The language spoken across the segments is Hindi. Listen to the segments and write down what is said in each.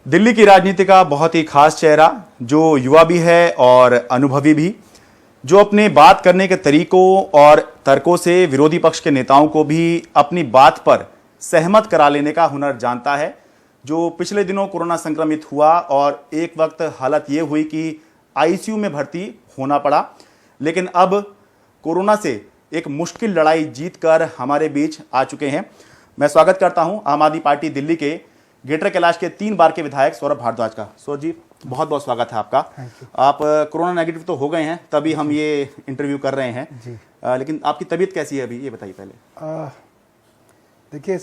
दिल्ली की राजनीति का बहुत ही खास चेहरा, जो युवा भी है और अनुभवी भी, जो अपने बात करने के तरीकों और तर्कों से विरोधी पक्ष के नेताओं को भी अपनी बात पर सहमत करा लेने का हुनर जानता है, जो पिछले दिनों कोरोना संक्रमित हुआ और एक वक्त हालत ये हुई कि आईसीयू में भर्ती होना पड़ा, लेकिन अब कोरोना से एक मुश्किल लड़ाई जीतकर हमारे बीच आ चुके हैं। मैं स्वागत करता हूं आम आदमी पार्टी दिल्ली के ग्रेटर कैलाश के 3 बार के विधायक सौरभ भारद्वाज का। सौरभ जी, बहुत बहुत स्वागत है आपका। आप कोरोना नेगेटिव तो हो गए हैं, तभी हम ये इंटरव्यू कर रहे हैं जी। लेकिन आपकी तबीयत कैसी है अभी, ये बताइए पहले। देखिए,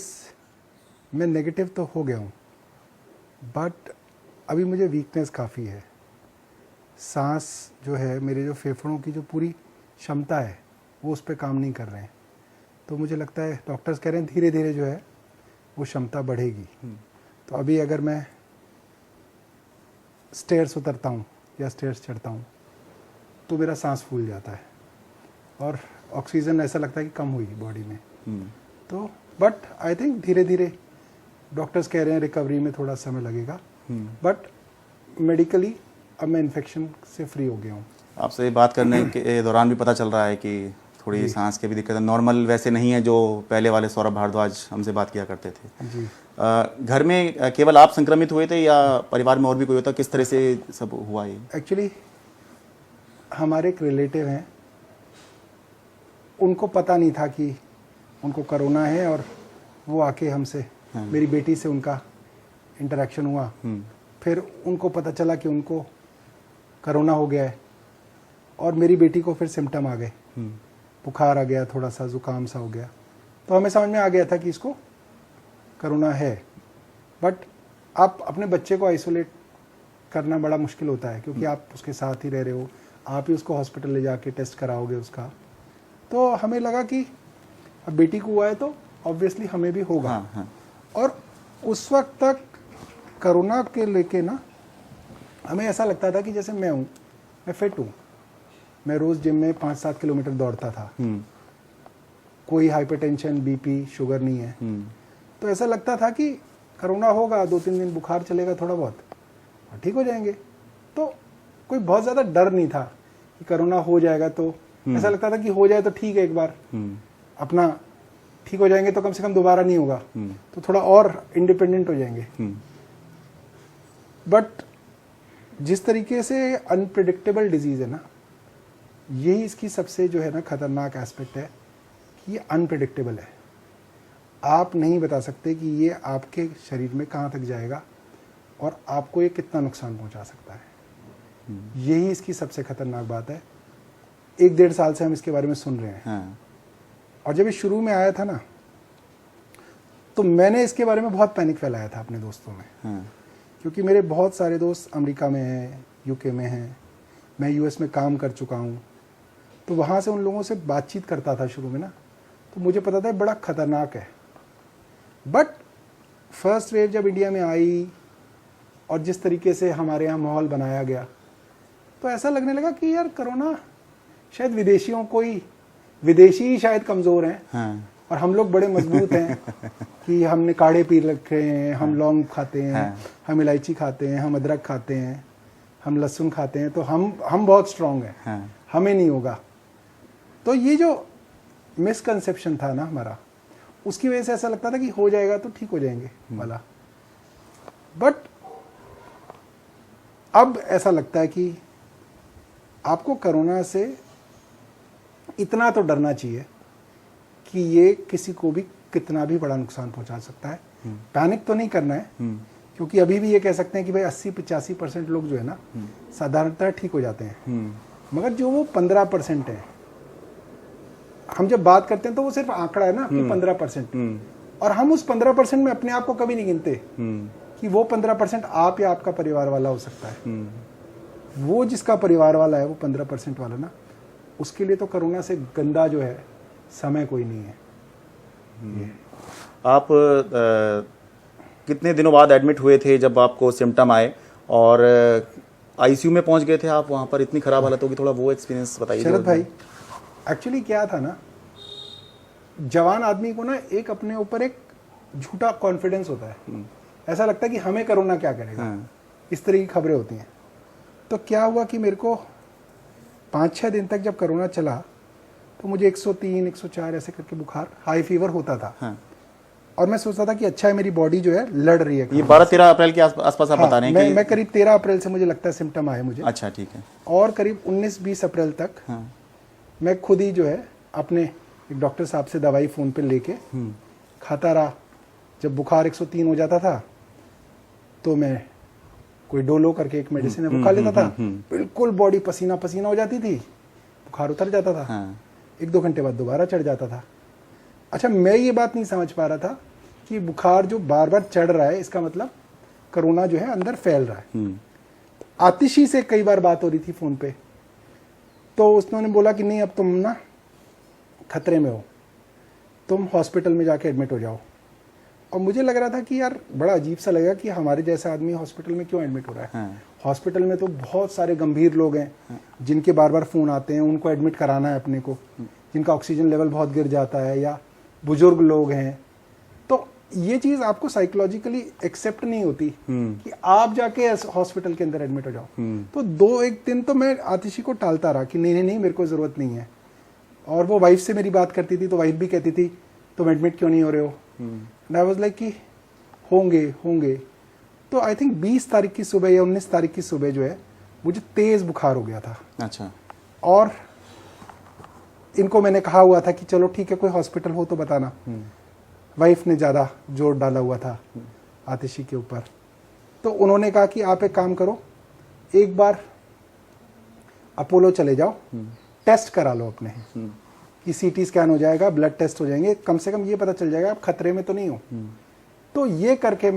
मैं नेगेटिव तो हो गया हूँ, बट अभी मुझे वीकनेस काफ़ी है। सांस जो है, मेरे जो फेफड़ों की जो पूरी क्षमता है वो उस पर काम नहीं कर रहे हैं। तो मुझे लगता है डॉक्टर्स कह रहे हैं धीरे धीरे जो है वो क्षमता बढ़ेगी। तो अभी अगर मैं स्टेयर्स उतरता हूँ या स्टेयर्स चढ़ता हूँ तो मेरा सांस फूल जाता है और ऑक्सीजन ऐसा लगता है कि कम हुई बॉडी में। तो बट आई थिंक धीरे धीरे डॉक्टर्स कह रहे हैं रिकवरी में थोड़ा समय लगेगा, बट मेडिकली अब मैं इन्फेक्शन से फ्री हो गया हूँ। आपसे बात करने के दौरान भी पता चल रहा है कि थोड़ी सांस की भी दिक्कत है, नॉर्मल वैसे नहीं है जो पहले वाले सौरभ भारद्वाज हमसे बात किया करते थे जी। घर में केवल आप संक्रमित हुए थे या परिवार में और भी कोई होता, किस तरह से सब हुआ ये? एक्चुअली हमारे एक रिलेटिव हैं, उनको पता नहीं था कि उनको कोरोना है और वो आके हमसे मेरी बेटी से उनका इंटरेक्शन हुआ। फिर उनको पता चला कि उनको कोरोना हो गया है और मेरी बेटी को फिर सिम्टम आ गए, बुखार आ गया, थोड़ा सा जुकाम सा हो गया। तो हमें समझ में आ गया था कि इसको कोरोना है। बट आप अपने बच्चे को आइसोलेट करना बड़ा मुश्किल होता है, क्योंकि आप उसके साथ ही रह रहे हो, आप ही उसको हॉस्पिटल ले जाके टेस्ट कराओगे उसका। तो हमें लगा कि अब बेटी को हुआ है तो ऑब्वियसली हमें भी होगा। हाँ। और उस वक्त तक कोरोना के लेके ना हमें ऐसा लगता था कि जैसे मैं हूँ, मैं फिट हूँ, मैं रोज़ जिम में 5-7 किलोमीटर दौड़ता था, कोई हाइपरटेंशन, बीपी, शुगर नहीं है। तो ऐसा लगता था कि कोरोना होगा, 2-3 दिन बुखार चलेगा थोड़ा बहुत और ठीक हो जाएंगे। तो कोई बहुत ज़्यादा डर नहीं था कि कोरोना हो जाएगा। तो ऐसा लगता था कि हो जाए तो ठीक है, एक बार अपना ठीक हो जाएंगे तो कम से कम दोबारा नहीं होगा, तो थोड़ा और इंडिपेंडेंट हो जाएंगे। बट जिस तरीके से अनप्रिडिक्टेबल डिजीज़ है ना, यही इसकी सबसे जो है ना खतरनाक एस्पेक्ट है कि ये अनप्रिडिक्टेबल है। आप नहीं बता सकते कि ये आपके शरीर में कहाँ तक जाएगा और आपको ये कितना नुकसान पहुंचा सकता है। यही इसकी सबसे खतरनाक बात है। 1-1.5 साल से हम इसके बारे में सुन रहे हैं। और जब ये शुरू में आया था ना, तो मैंने इसके बारे में बहुत पैनिक फैलाया था अपने दोस्तों में, क्योंकि मेरे बहुत सारे दोस्त अमेरिका में हैं, यूके में हैं, मैं यूएस में काम कर चुका हूँ। तो वहाँ से उन लोगों से बातचीत करता था शुरू में ना, तो मुझे पता था बड़ा ख़तरनाक है। बट फर्स्ट वेव जब इंडिया में आई और जिस तरीके से हमारे यहाँ माहौल बनाया गया, तो ऐसा लगने लगा कि यार कोरोना शायद विदेशी ही शायद कमज़ोर हैं। और हम लोग बड़े मजबूत हैं कि हमने काढ़े पी रखे हैं, हम लौंग खाते हैं, हम इलायची खाते हैं, हम अदरक खाते हैं, हम लहसुन खाते हैं, तो हम बहुत स्ट्रांग हैं, हमें नहीं होगा। तो ये जो मिसकंसेप्शन था ना हमारा, उसकी वजह से ऐसा लगता था कि हो जाएगा तो ठीक हो जाएंगे वाला। बट अब ऐसा लगता है कि आपको कोरोना से इतना तो डरना चाहिए कि ये किसी को भी कितना भी बड़ा नुकसान पहुंचा सकता है। पैनिक तो नहीं करना है, क्योंकि अभी भी ये कह सकते हैं कि भाई 80-85% लोग जो है ना साधारणतः ठीक हो जाते हैं। मगर जो वो 15% है, हम जब बात करते हैं तो वो सिर्फ आंकड़ा है ना कि 15%, और हम उस 15% में अपने आप को कभी नहीं गिनते कि वो 15% आप या आपका परिवार वाला हो सकता है। वो जिसका परिवार वाला है, वो 15% वाला ना, उसके लिए तो कोरोना से गंदा जो है समय कोई नहीं है। आप कितने दिनों बाद एडमिट हुए थे जब आपको सिम्टम आए, और आईसीयू में पहुंच गए थे आप, वहां पर इतनी खराब हालत होगी, थोड़ा वो एक्सपीरियंस बताइए। शरद भाई, एक्चुअली क्या था ना, जवान आदमी को ना एक अपने ऊपर एक झूठा कॉन्फिडेंस होता है ऐसा लगता है कि हमें कोरोना क्या करेगा। हाँ। इस तरह की खबरें होती हैं। तो क्या हुआ कि मेरे को 5-6 दिन तक जब कोरोना चला तो मुझे 103, 104 ऐसे करके बुखार, हाई फीवर होता था। हाँ। और मैं सोचता था कि अच्छा है मेरी बॉडी जो है लड़ रही है। ये 12-13 अप्रैल के आसपास आप बता रहे हैं कि मैं करीब 13 अप्रैल से मुझे लगता है सिम्टम आए मुझे। अच्छा, ठीक है। और करीब 19-20 अप्रैल तक हाँ। मैं खुद ही जो है अपने एक डॉक्टर साहब से दवाई फ़ोन पे लेके खाता रहा। जब बुखार 103 हो जाता था तो मैं कोई डोलो करके एक मेडिसिन है वो खा लेता था। बिल्कुल बॉडी पसीना पसीना हो जाती थी, बुखार उतर जाता था। हाँ। 1-2 घंटे बाद दोबारा चढ़ जाता था। अच्छा, मैं ये बात नहीं समझ पा रहा था कि बुखार जो बार बार चढ़ रहा है इसका मतलब कोरोना जो है अंदर फैल रहा है। आतिशी से कई बार बात हो रही थी फ़ोन पे, तो उसने बोला कि नहीं अब तुम ना खतरे में हो, तुम हॉस्पिटल में जाके एडमिट हो जाओ। और मुझे लग रहा था कि यार बड़ा अजीब सा लगेगा कि हमारे जैसा आदमी हॉस्पिटल में क्यों एडमिट हो रहा है। हाँ। हॉस्पिटल में तो बहुत सारे गंभीर लोग हैं जिनके बार बार फ़ोन आते हैं, उनको एडमिट कराना है अपने को, जिनका ऑक्सीजन लेवल बहुत गिर जाता है, या बुजुर्ग लोग हैं। तो ये चीज़ आपको साइकोलॉजिकली एक्सेप्ट नहीं होती कि आप जाके हॉस्पिटल के अंदर एडमिट हो जाओ। तो 2-1 दिन तो मैं आतिशी को टालता रहा कि नहीं नहीं मेरे को ज़रूरत नहीं है। और वो वाइफ से मेरी बात करती थी तो वाइफ भी कहती थी तुम एडमिट क्यों नहीं हो रहे हो। एंड आई वाज लाइक कि होंगे। तो आई थिंक 20 तारीख की सुबह या 19 तारीख की सुबह जो है मुझे तेज़ बुखार हो गया था। अच्छा। और इनको मैंने कहा हुआ था कि चलो ठीक है कोई हॉस्पिटल हो तो बताना। वाइफ ने ज़्यादा जोर डाला हुआ था आतिशी के ऊपर। तो उन्होंने कहा कि आप एक काम करो, एक बार अपोलो चले जाओ, टेस्ट करा लो अपने कि सीटी स्कैन हो जाएगा, ब्लड टेस्ट हो जाएंगे, कम से कम ये पता चल जाएगा आप खतरे में तो नहीं हो। तो ये करके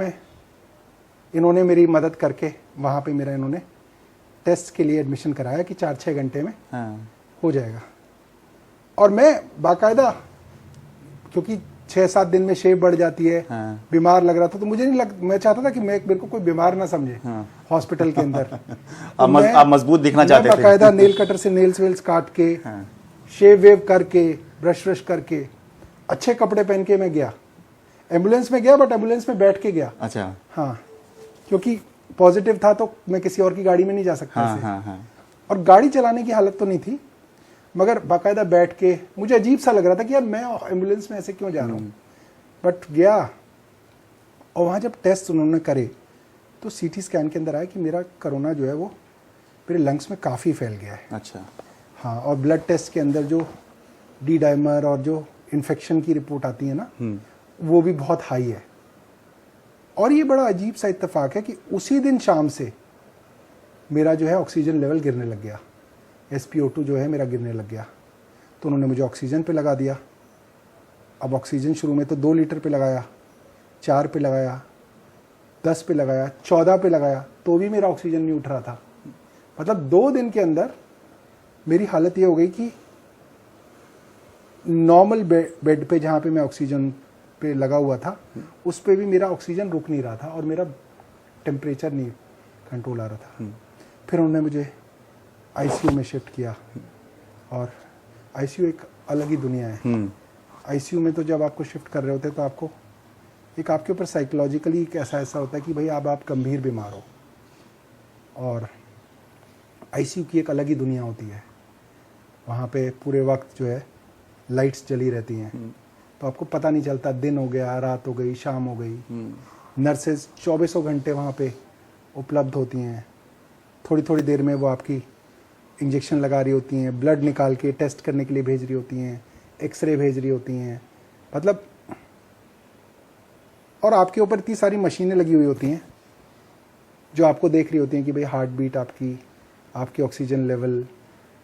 इन्होंने मेरी मदद करके वहाँ पे मेरा इन्होंने टेस्ट के लिए एडमिशन कराया कि 4-6 घंटे में हो जाएगा। और मैं बाकायदा, क्योंकि 6-7 दिन में शेप बढ़ जाती है, बीमार लग रहा था, तो मुझे नहीं मैं चाहता था कि मेरे को कोई बीमार ना समझे हॉस्पिटल के अंदर। आप मजबूत दिखना चाहते थे। बाकायदा नेल कटर से नेल्स वेल्स काट के, शेव वेव करके, ब्रश व्रश करके, अच्छे कपड़े पहन के मैं गया। एम्बुलेंस में गया, बट एम्बुलेंस में बैठ के गया। अच्छा। हाँ, क्योंकि पॉजिटिव था तो मैं किसी और की गाड़ी में नहीं जा सकता। हाँ। और गाड़ी चलाने की हालत तो नहीं थी, मगर बाकायदा बैठ के मुझे अजीब सा लग रहा था कि यार मैं एम्बुलेंस में ऐसे क्यों जा रहा हूँ। बट गया, और वहाँ जब टेस्ट उन्होंने करे तो सीटी स्कैन के अंदर आया कि मेरा कोरोना जो है वो मेरे लंग्स में काफ़ी फैल गया है। अच्छा। हाँ, और ब्लड टेस्ट के अंदर जो डी डाइमर और जो इन्फेक्शन की रिपोर्ट आती है ना, वो भी बहुत हाई है। और ये बड़ा अजीब सा इत्तेफाक है कि उसी दिन शाम से मेरा जो है ऑक्सीजन लेवल गिरने लग गया, SpO2 जो है मेरा गिरने लग गया। तो उन्होंने मुझे ऑक्सीजन पे लगा दिया। अब ऑक्सीजन शुरू में तो 2 लीटर पे लगाया, 4 पे लगाया, 10 पे लगाया, 14 पे लगाया, तो भी मेरा ऑक्सीजन नहीं उठ रहा था। मतलब 2 दिन के अंदर मेरी हालत ये हो गई कि नॉर्मल बेड पे जहाँ पे मैं ऑक्सीजन पे लगा हुआ था उस पे भी मेरा ऑक्सीजन रुक नहीं रहा था और मेरा टेम्परेचर नहीं कंट्रोल आ रहा था। फिर उन्होंने मुझे ICU में शिफ्ट किया, और ICU एक अलग ही दुनिया है। ICU में तो जब आपको शिफ्ट कर रहे होते हैं तो आपको एक आपके ऊपर साइकोलॉजिकली एक ऐसा होता है कि भाई अब आप गंभीर बीमार हो, और ICU की एक अलग ही दुनिया होती है। वहाँ पे पूरे वक्त जो है लाइट्स जली रहती हैं, तो आपको पता नहीं चलता दिन हो गया, रात हो गई, शाम हो गई। नर्सेज 24 घंटे वहाँ पे उपलब्ध होती हैं। थोड़ी थोड़ी देर में वो आपकी इंजेक्शन लगा रही होती हैं, ब्लड निकाल के टेस्ट करने के लिए भेज रही होती हैं, एक्सरे भेज रही होती हैं, मतलब। और आपके ऊपर इतनी सारी मशीनें लगी हुई होती हैं जो आपको देख रही होती हैं कि भाई हार्ट बीट आपकी ऑक्सीजन लेवल,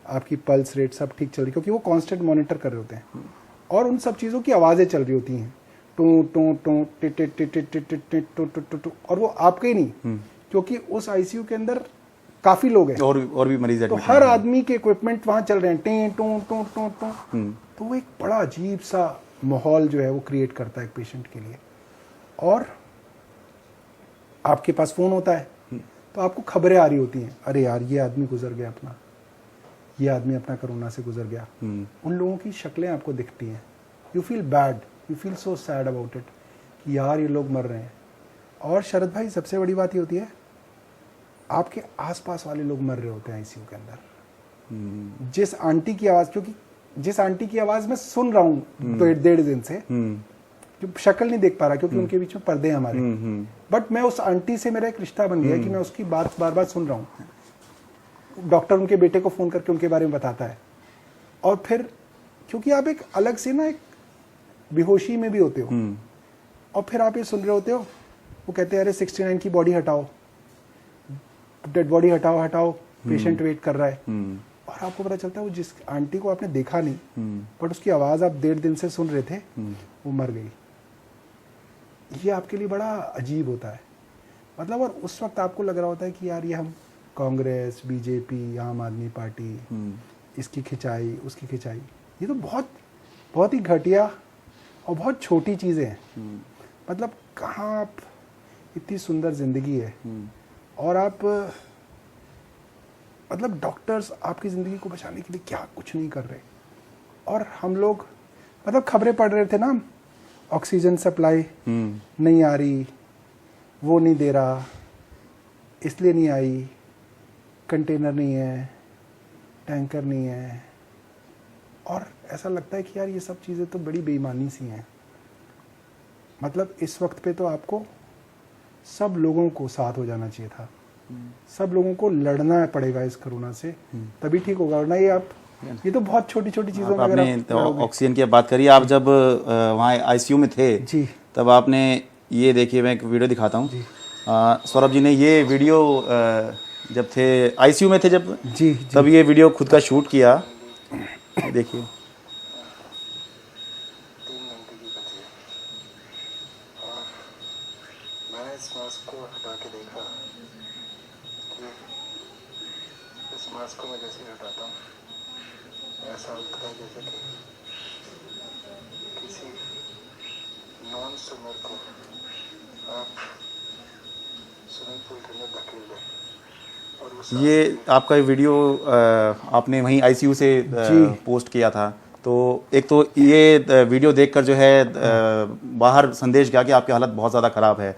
आपकी पल्स रेट सब ठीक चल रही, क्योंकि वो कांस्टेंट मॉनिटर कर रहे होते हैं। और उन सब चीज़ों की आवाज़ें चल रही होती हैं, टू टू टू टिट टिट टिट टिट टिट टिट टू टू टू टू, और वो आपके ही नहीं, क्योंकि उस ICU के अंदर काफ़ी लोग हैं और भी मरीज तो हर आदमी के इक्विपमेंट वहाँ चल रहे हैं, टी टू टू टू टू। तो वो एक बड़ा अजीब सा माहौल जो है वो क्रिएट करता है एक पेशेंट के लिए। और आपके पास फ़ोन होता है तो आपको खबरें आ रही होती हैं, अरे यार ये आदमी गुजर गया अपना, ये आदमी अपना कोरोना से गुजर गया। उन लोगों की शक्लें आपको दिखती हैं, you feel bad, you feel so sad about it कि यार ये लोग मर रहे हैं। और शरद भाई सबसे बड़ी बात ये होती है, आपके आसपास वाले लोग मर रहे होते हैं आईसीयू के अंदर। जिस आंटी की आवाज, क्योंकि जिस आंटी की आवाज मैं सुन रहा हूँ 1.5 दिन से, जो शक्ल नहीं देख पा रहा क्योंकि उनके बीच में पर्दे हैं हमारे, बट मैं उस आंटी से मेरा एक रिश्ता बन गया कि मैं उसकी बात बार बार सुन रहा हूँ। डॉक्टर उनके बेटे को फोन करके उनके बारे में बताता है, और फिर क्योंकि आप एक अलग से ना एक बेहोशी में भी होते हो, और फिर आप ये सुन रहे होते हो, वो कहते हैं अरे 69 की बॉडी हटाओ, डेड बॉडी हटाओ हटाओ, पेशेंट वेट कर रहा है। और आपको पता चलता है वो जिस आंटी को आपने देखा नहीं बट उसकी आवाज आप 1.5 दिन से सुन रहे थे, वो मर गई। ये आपके लिए बड़ा अजीब होता है, मतलब। और उस वक्त आपको लग रहा होता है कि यार ये हम कांग्रेस, बीजेपी, आम आदमी पार्टी, इसकी खिंचाई उसकी खिंचाई, ये तो बहुत बहुत ही घटिया और बहुत छोटी चीज़ें हैं। मतलब कहाँ आप, इतनी सुंदर जिंदगी है और आप, मतलब डॉक्टर्स आपकी ज़िंदगी को बचाने के लिए क्या कुछ नहीं कर रहे, और हम लोग मतलब खबरें पढ़ रहे थे ना, ऑक्सीजन सप्लाई नहीं आ रही, वो नहीं दे रहा, इसलिए नहीं आई, कंटेनर नहीं है, टैंकर नहीं है। और ऐसा लगता है कि यार ये सब चीज़ें तो बड़ी बेईमानी सी हैं। मतलब इस वक्त पे तो आपको सब लोगों को साथ हो जाना चाहिए था, सब लोगों को लड़ना पड़ेगा इस कोरोना से, तभी ठीक होगा। वरना ये तो बहुत छोटी छोटी चीज़ों में अगर आपने तो ऑक्सीजन की बात करी, आप जब वहाँ आईसीयू में थे जी, तब आपने ये, देखिए मैं एक वीडियो दिखाता हूँ, सौरभ जी ने ये वीडियो जब थे आईसीयू में थे जब, जी, तब ये वीडियो खुद का शूट किया, देखिए। 3 घंटे की बची है और मैंने इस मास्क को हटा के देखा कि इस मास्क को मैं जैसे ही हटाता हूँ ऐसा लगता है जैसे कि किसी नॉन स्विमर को आप स्विमिंग पूल के अंदर धकेल दें। और उस ये आपका वीडियो आपने वहीं आईसीयू से पोस्ट किया था, तो एक तो ये वीडियो देखकर जो है बाहर संदेश गया कि आपकी हालत बहुत ज़्यादा ख़राब है।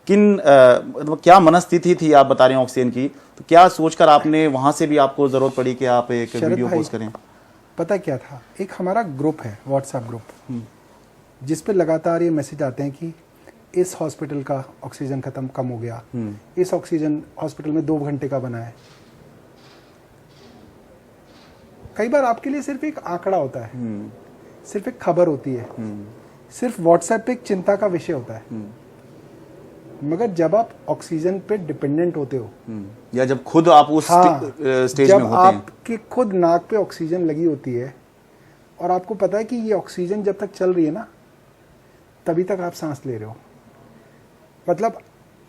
मतलब क्या मनस्थिति थी, आप बता रहे हैं ऑक्सीजन की, तो क्या सोचकर आपने वहाँ से भी आपको ज़रूरत पड़ी कि आप एक वीडियो पोस्ट करें? पता क्या था, एक हमारा ग्रुप है, व्हाट्सएप ग्रुप, जिस पे लगातार ये मैसेज आते हैं कि इस हॉस्पिटल का ऑक्सीजन कम हो गया, इस ऑक्सीजन हॉस्पिटल में 2 घंटे का बना है। कई बार आपके लिए सिर्फ एक आंकड़ा होता है, सिर्फ एक खबर होती है, सिर्फ व्हाट्सएप पे एक चिंता का विषय होता है। मगर जब आप ऑक्सीजन पे डिपेंडेंट होते हो, या जब खुद आप उस स्टेज में होते हैं, आपके खुद नाक पे ऑक्सीजन लगी होती है और आपको पता है कि ये ऑक्सीजन जब तक चल रही है ना, तभी तक आप सांस ले रहे हो। मतलब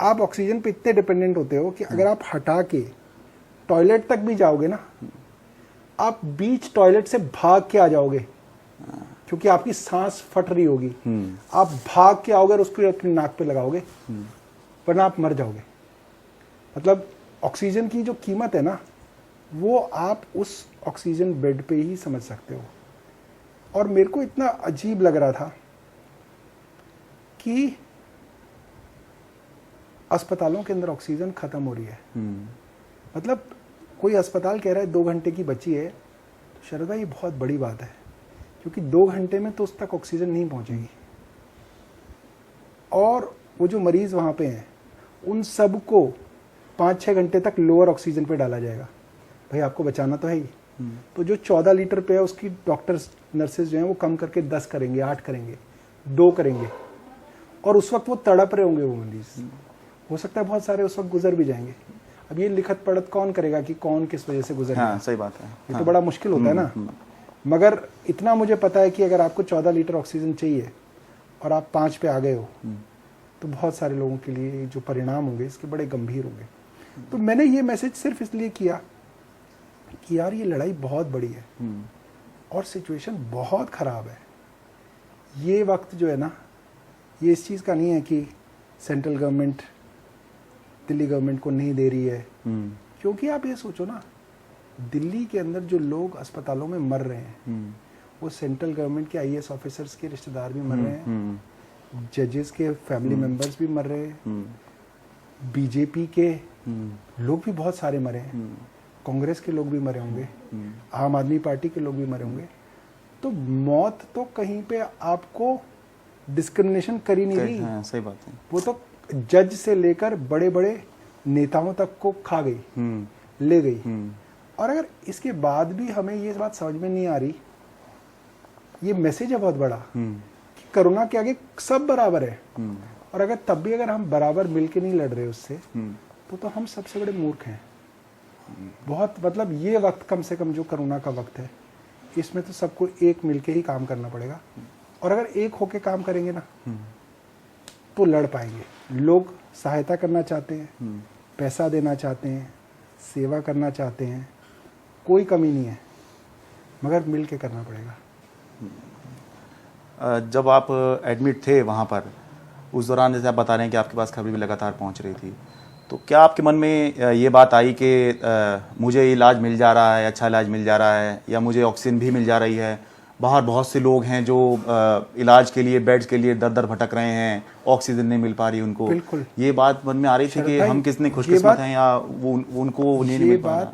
आप ऑक्सीजन पे इतने डिपेंडेंट होते हो कि अगर आप हटा के टॉयलेट तक भी जाओगे ना, आप बीच टॉयलेट से भाग के आ जाओगे क्योंकि आपकी सांस फट रही होगी। आप भाग के आओगे और उसको अपनी नाक पे लगाओगे, वरना आप मर जाओगे। मतलब ऑक्सीजन की जो कीमत है ना, वो आप उस ऑक्सीजन बेड पे ही समझ सकते हो। और मेरे को इतना अजीब लग रहा था कि अस्पतालों के अंदर ऑक्सीजन खत्म हो रही है। मतलब कोई अस्पताल कह रहा है 2 घंटे की बची है, तो शरद भाई ये बहुत बड़ी बात है, क्योंकि 2 घंटे में तो उस तक ऑक्सीजन नहीं पहुंचेगी। और वो जो मरीज वहां पे हैं, उन सबको 5-6 घंटे तक लोअर ऑक्सीजन पे डाला जाएगा। भाई आपको बचाना तो है ही, तो जो 14 लीटर पे है उसकी डॉक्टर्स नर्सेज जो हैं वो कम करके 10 करेंगे, 8 करेंगे, 2 करेंगे, और उस वक्त वो तड़प रहे होंगे वो मरीज। हो सकता है बहुत सारे उस वक्त गुजर भी जाएंगे। अब ये लिखत पढ़त कौन करेगा कि कौन किस वजह से गुजर गया? सही बात है, ये तो बड़ा मुश्किल होता है ना। मगर इतना मुझे पता है कि अगर आपको 14 लीटर ऑक्सीजन चाहिए और आप 5 पे आ गए हो, तो बहुत सारे लोगों के लिए जो परिणाम होंगे इसके बड़े गंभीर होंगे। तो मैंने ये मैसेज सिर्फ इसलिए किया कि यार ये लड़ाई बहुत बड़ी है और सिचुएशन बहुत ख़राब है। ये वक्त जो है ना, ये इस चीज़ का नहीं है कि सेंट्रल गवर्नमेंट दिल्ली गवर्नमेंट को नहीं दे रही है, क्योंकि आप ये सोचो ना, दिल्ली के अंदर जो लोग अस्पतालों में मर रहे हैं वो सेंट्रल गवर्नमेंट के आईएएस ऑफिसर्स के रिश्तेदार भी मर रहे हैं, जजेस के फैमिली मेंबर्स भी मर रहे हैं, बीजेपी के लोग भी बहुत सारे मरे हैं, कांग्रेस के लोग भी मरे होंगे, आम आदमी पार्टी के लोग भी मरे होंगे। तो मौत तो कहीं पे आपको डिस्क्रिमिनेशन कर ही नहीं रही। हाँ, सही बात है। वो तो जज से लेकर बड़े बड़े नेताओं तक को खा गई, ले गई। और अगर इसके बाद भी हमें ये बात समझ में नहीं आ रही, ये मैसेज है बहुत बड़ा कि कोरोना के आगे सब बराबर है। और अगर तब भी अगर हम बराबर मिलके नहीं लड़ रहे उससे, तो हम सबसे बड़े मूर्ख हैं। बहुत मतलब ये वक्त कम से कम जो कोरोना का वक्त है, इसमें तो सबको एक मिलके ही काम करना पड़ेगा। और अगर एक होके काम करेंगे ना, तो लड़ पाएंगे। लोग सहायता करना चाहते हैं, पैसा देना चाहते हैं, सेवा करना चाहते हैं, कोई कमी नहीं है, मगर मिल के करना पड़ेगा। जब आप एडमिट थे वहाँ पर, उस दौरान जैसे आप बता रहे हैं कि आपके पास खबरें भी लगातार पहुँच रही थी, तो क्या आपके मन में ये बात आई कि मुझे इलाज मिल जा रहा है, अच्छा इलाज मिल जा रहा है, या मुझे ऑक्सीजन भी मिल जा रही है? बाहर बहुत से लोग हैं जो इलाज के लिए, बेड्स के लिए दर दर भटक रहे हैं, ऑक्सीजन नहीं मिल पा रही उनको। बिल्कुल। ये बात मन में आ रही थी कि हम कितने खुशकिस्मत हैं, या उनको नहीं मिल पा रहा?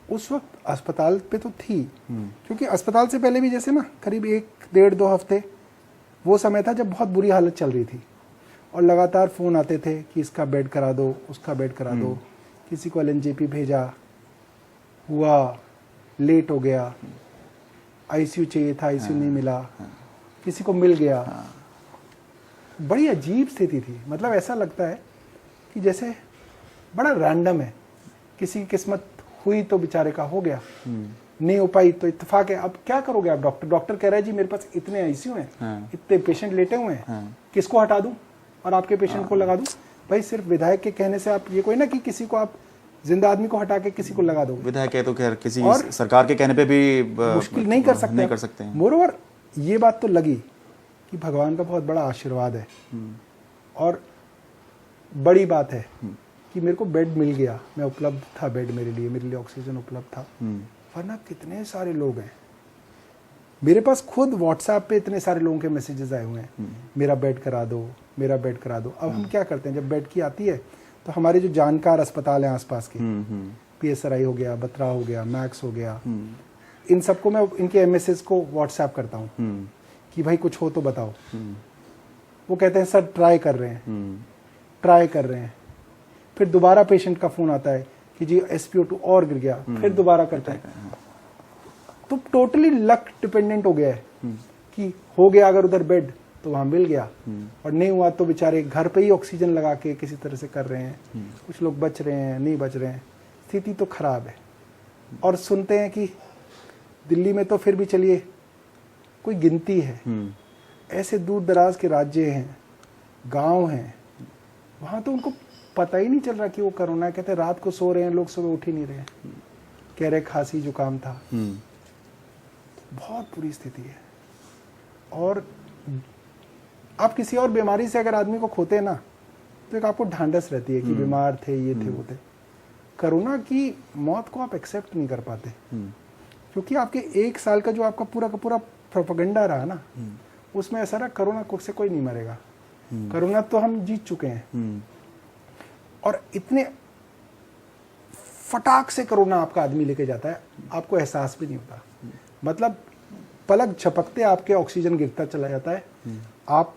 उस वक्त अस्पताल पे तो थी, क्योंकि अस्पताल से पहले भी जैसे ना करीब 1-1.5-2 हफ्ते वो समय था जब बहुत बुरी हालत चल रही थी, और लगातार फोन आते थे कि इसका बेड करा दो, उसका बेड करा दो। किसी को एलएनजेपी भेजा, हुआ लेट हो गया, आईसीयू चाहिए था, आईसीयू नहीं मिला, किसी को मिल गया। बड़ी अजीब स्थिति थी। मतलब ऐसा लगता है कि जैसे बड़ा रैंडम है, किसी की किस्मत हुई तो बेचारे का हो गया, नहीं हो पाई तो इत्तेफाक है। अब क्या करोगे आप? डॉक्टर कह रहा है जी मेरे पास इतने आईसीयू हैं, इतने पेशेंट लेटे हुए हैं, किसको हटा दूं और आपके पेशेंट को लगा दूं? भाई सिर्फ विधायक के कहने से आप ये कोई ना कि किसी को आप जिंदा आदमी को हटा के किसी को लगा दो। विधायक है तो खैर किसी सरकार के कहने पे भी मुश्किल नहीं कर सकते हैं। मोरोवर ये बात तो लगी कि भगवान का बहुत बड़ा आशीर्वाद है, और बड़ी बात है कि मेरे को बेड मिल गया, मैं उपलब्ध था, बेड मेरे लिए ऑक्सीजन उपलब्ध था। वरना कितने सारे लोग हैं, मेरे पास खुद व्हाट्सएप पे इतने सारे लोगों के मैसेजेस आए हुए हैं, मेरा बेड करा दो, मेरा बेड करा दो। अब हम क्या करते हैं, जब बेड की आती है तो हमारे जो जानकार अस्पताल हैं आसपास के, PSRI हो गया, बत्रा हो गया, मैक्स हो गया, इन सबको मैं इनके MSs को व्हाट्सएप करता हूँ कि भाई कुछ हो तो बताओ। वो कहते हैं सर ट्राई कर रहे हैं। फिर दोबारा पेशेंट का फोन आता है कि जी SpO2 और गिर गया, फिर दोबारा करते हैं। तो टोटली लक डिपेंडेंट हो गया है कि हो गया अगर उधर बेड तो वहां मिल गया, और नहीं हुआ तो बेचारे घर पे ही ऑक्सीजन लगा के किसी तरह से कर रहे हैं। कुछ लोग बच रहे हैं, नहीं बच रहे हैं। स्थिति तो खराब है। और सुनते हैं कि दिल्ली में तो फिर भी चलिए कोई गिनती है, ऐसे दूर दराज के राज्य हैं, गांव हैं, वहां तो उनको पता ही नहीं चल रहा कि वो कोरोना। कहते रात को सो रहे हैं लोग, सुबह उठ ही नहीं रहे, कह रहे खांसी जुकाम था। बहुत बुरी स्थिति है। और आप किसी और बीमारी से अगर आदमी को खोते हैं ना, तो एक आपको ढांढस रहती है कि बीमार थे, ये थे, वो थे। कोरोना की मौत को आप एक्सेप्ट नहीं कर पाते, क्योंकि आपके 1 साल का जो आपका पूरा का पूरा प्रोपेगेंडा रहा ना, उसमें ऐसा रहा कोरोना से कोई नहीं मरेगा। कोरोना तो हम जीत चुके हैं। और इतने फटाक से कोरोना आपका आदमी लेके जाता है, आपको एहसास भी नहीं होता। मतलब पलक झपकते आपके ऑक्सीजन गिरता चला जाता है, आप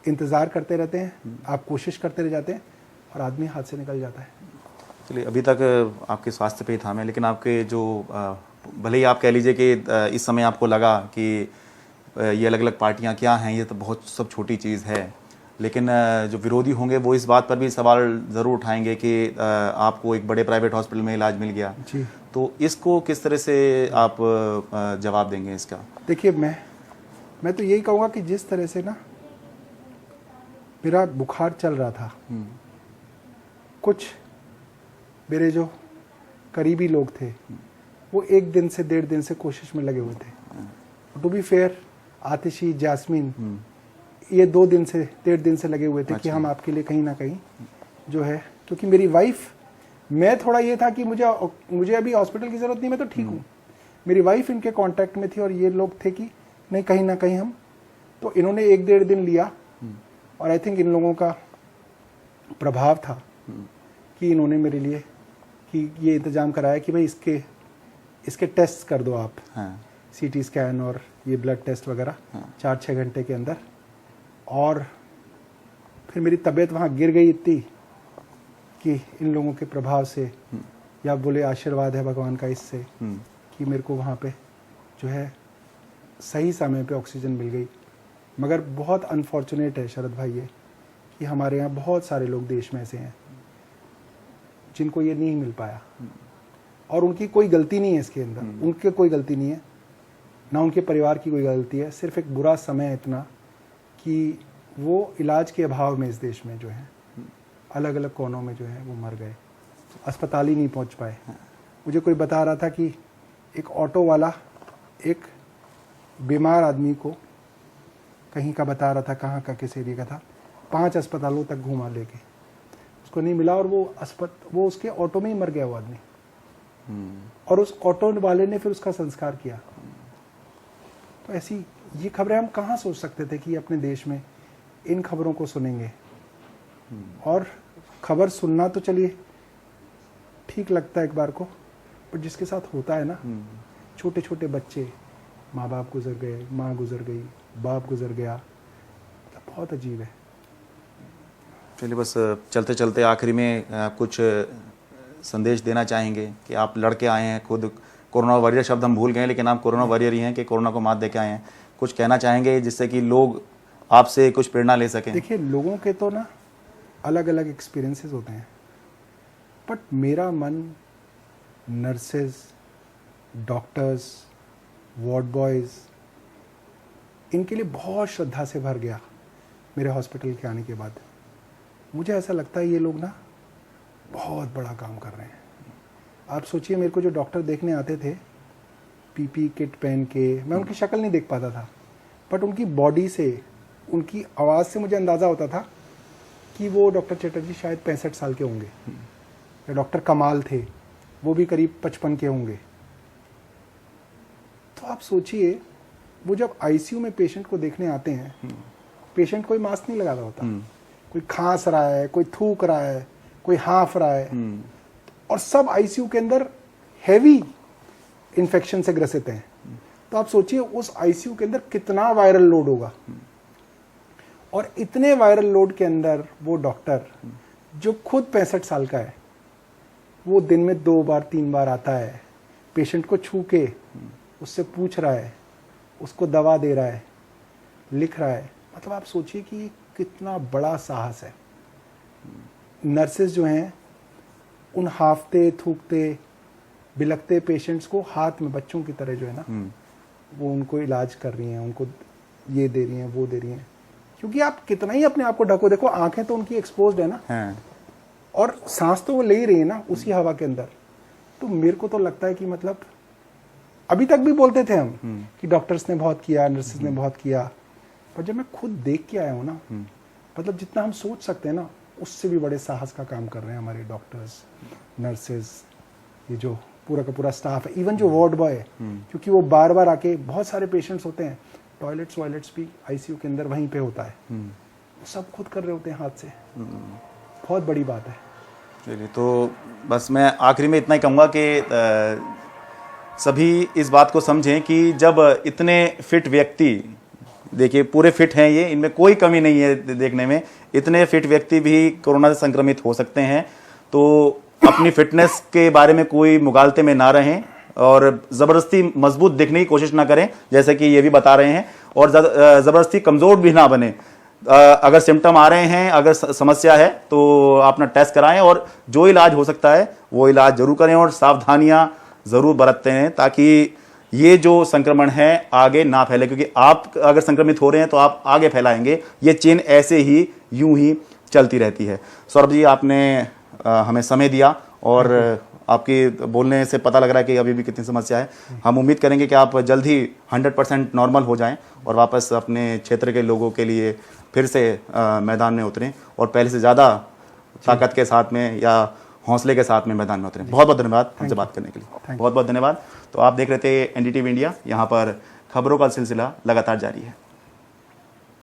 इंतजार करते रहते हैं, आप कोशिश करते रह जाते हैं, और आदमी हाथ से निकल जाता है। चलिए, अभी तक आपके स्वास्थ्य पे ही था मैं, लेकिन आपके जो भले ही आप कह लीजिए कि इस समय आपको लगा कि ये अलग अलग पार्टियां क्या हैं, ये तो बहुत सब छोटी चीज़ है, लेकिन जो विरोधी होंगे वो इस बात पर भी सवाल ज़रूर उठाएंगे कि आपको एक बड़े प्राइवेट हॉस्पिटल में इलाज मिल गया जी। तो इसको किस तरह से आप जवाब देंगे इसका? देखिए, मैं तो यही कहूँगा कि जिस तरह से ना मेरा बुखार चल रहा था, कुछ मेरे जो करीबी लोग थे वो 1 दिन से 1.5 दिन से कोशिश में लगे हुए थे। To be fair, Atishi, Jasmine, ये 2 दिन से 1.5 दिन से लगे हुए थे कि हम आपके लिए कहीं ना कहीं जो है, क्योंकि मेरी वाइफ, मैं थोड़ा ये था कि मुझे अभी हॉस्पिटल की जरूरत नहीं, मैं तो ठीक हूँ। मेरी वाइफ इनके कांटेक्ट में थी, और ये लोग थे कि नहीं, कहीं ना कहीं हम तो इन्होंने 1-1.5 दिन लिया और आई थिंक इन लोगों का प्रभाव था कि इन्होंने मेरे लिए कि ये इंतज़ाम कराया कि भाई इसके टेस्ट कर दो आप, हाँ। सीटी स्कैन और ये ब्लड टेस्ट वगैरह 4-6 घंटे के अंदर। और फिर मेरी तबीयत वहाँ गिर गई इतनी कि इन लोगों के प्रभाव से या बोले आशीर्वाद है भगवान का इससे कि मेरे को वहाँ पे जो है सही समय पे ऑक्सीजन मिल गई। मगर बहुत अनफॉर्चुनेट है शरद भाई ये कि हमारे यहाँ बहुत सारे लोग देश में ऐसे हैं जिनको ये नहीं मिल पाया और उनकी कोई गलती नहीं है इसके अंदर, उनके कोई गलती नहीं है, ना उनके परिवार की कोई गलती है, सिर्फ एक बुरा समय है इतना कि वो इलाज के अभाव में इस देश में जो है अलग अलग कोनों में जो है वो मर गए, अस्पताल ही नहीं पहुंच पाए। मुझे कोई बता रहा था कि एक ऑटो वाला एक बीमार आदमी को कहीं का बता रहा था, कहाँ का किस एरिया का था, 5 अस्पतालों तक घुमा लेके उसको नहीं मिला और वो उसके ऑटो में ही मर गया वो आदमी। और उस ऑटो वाले ने फिर उसका संस्कार किया। तो ऐसी ये खबरें हम कहाँ सोच सकते थे कि अपने देश में इन खबरों को सुनेंगे। और खबर सुनना तो चलिए ठीक लगता है एक बार को, पर जिसके साथ होता है ना, छोटे छोटे बच्चे, माँ बाप गुजर गए, माँ गुजर गई, बाप गुजर गया, तो बहुत अजीब है। चलिए बस चलते चलते आखिरी में कुछ संदेश देना चाहेंगे कि आप लड़के आए हैं, खुद कोरोना वॉरियर शब्द हम भूल गए लेकिन आप कोरोना वॉरियर ही हैं कि कोरोना को मात दे के आए हैं, कुछ कहना चाहेंगे जिससे कि लोग आपसे कुछ प्रेरणा ले सकें? देखिए लोगों के तो ना अलग अलग एक्सपीरियंसेस होते हैं, बट मेरा मन नर्सेज, डॉक्टर्स, वार्ड बॉयज़, इनके लिए बहुत श्रद्धा से भर गया मेरे हॉस्पिटल के आने के बाद। मुझे ऐसा लगता है ये लोग ना बहुत बड़ा काम कर रहे हैं। आप सोचिए मेरे को जो डॉक्टर देखने आते थे पीपी किट पहन के, मैं उनकी शक्ल नहीं देख पाता था, बट उनकी बॉडी से, उनकी आवाज़ से मुझे अंदाज़ा होता था कि वो डॉक्टर चटर्जी शायद 65 साल के होंगे, या डॉक्टर कमाल थे वो भी करीब 55 के होंगे। तो आप सोचिए वो जब आईसीयू में पेशेंट को देखने आते हैं, पेशेंट कोई मास्क नहीं लगा रहा होता, कोई खांस रहा है, कोई थूक रहा है, कोई हाँफ रहा है, और सब आईसीयू के अंदर हैवी इन्फेक्शन से ग्रसित हैं। तो आप सोचिए उस आईसीयू के अंदर कितना वायरल लोड होगा, और इतने वायरल लोड के अंदर वो डॉक्टर जो खुद 65 साल का है, वो दिन में 2 बार 3 बार आता है, पेशेंट को छू के उससे पूछ रहा है, उसको दवा दे रहा है, लिख रहा है। मतलब आप सोचिए कि कितना बड़ा साहस है। नर्सेज जो हैं उन हाफते, थूकते, बिलखते पेशेंट्स को हाथ में बच्चों की तरह जो है ना वो उनको इलाज कर रही हैं, उनको ये दे रही हैं, वो दे रही हैं। क्योंकि आप कितना ही अपने आप को ढको, देखो आंखें तो उनकी एक्सपोज्ड है ना, और सांस तो वो ले ही रही है ना उसी हवा के अंदर। तो मेरे को तो लगता है कि मतलब अभी तक भी बोलते थे हम कि डॉक्टर्स ने बहुत किया, नर्सेज ने बहुत किया, पर जब मैं खुद देख के आया हूँ ना, मतलब जितना हम सोच सकते हैं ना उससे भी बड़े साहस का काम कर रहे हैं हमारे डॉक्टर्स, नर्सेज, ये जो पूरा का पूरा स्टाफ है, इवन जो वार्ड बॉय है, क्योंकि वो बार बार आके, बहुत सारे पेशेंट्स होते हैं, टॉयलेट्स वॉयलेट्स भी आईसीयू के अंदर वहीं पे होता है, वो सब खुद कर रहे होते हैं हाथ से। बहुत बड़ी बात है। चलिए तो बस मैं आखिरी में इतना ही कहूँगा कि सभी इस बात को समझें कि जब इतने फिट व्यक्ति, देखिए पूरे फिट हैं ये, इनमें कोई कमी नहीं है देखने में, इतने फिट व्यक्ति भी कोरोना से संक्रमित हो सकते हैं। तो अपनी फिटनेस के बारे में कोई मुगालते में ना रहें और ज़बरदस्ती मजबूत दिखने की कोशिश ना करें जैसे कि ये भी बता रहे हैं, और ज़बरदस्ती कमज़ोर भी ना बने। अगर सिम्टम आ रहे हैं, अगर समस्या है तो अपना टेस्ट कराएं और जो इलाज हो सकता है वो इलाज जरूर करें और सावधानियां जरूर बरतते हैं ताकि ये जो संक्रमण है आगे ना फैले, क्योंकि आप अगर संक्रमित हो रहे हैं तो आप आगे फैलाएंगे, ये चेन ऐसे ही यूं ही चलती रहती है। सौरभ जी आपने हमें समय दिया और आपके बोलने से पता लग रहा है कि अभी भी कितनी समस्या है। हम उम्मीद करेंगे कि आप जल्द ही 100% नॉर्मल हो जाएं और वापस अपने क्षेत्र के लोगों के लिए फिर से मैदान में उतरें और पहले से ज़्यादा ताकत के साथ में या हौसले के साथ में मैदान में उतरें। बहुत बहुत धन्यवाद हमसे बात करने के लिए, बहुत बहुत धन्यवाद। तो आप देख रहे थे एनडीटीवी इंडिया, यहाँ पर खबरों का सिलसिला लगातार जारी है।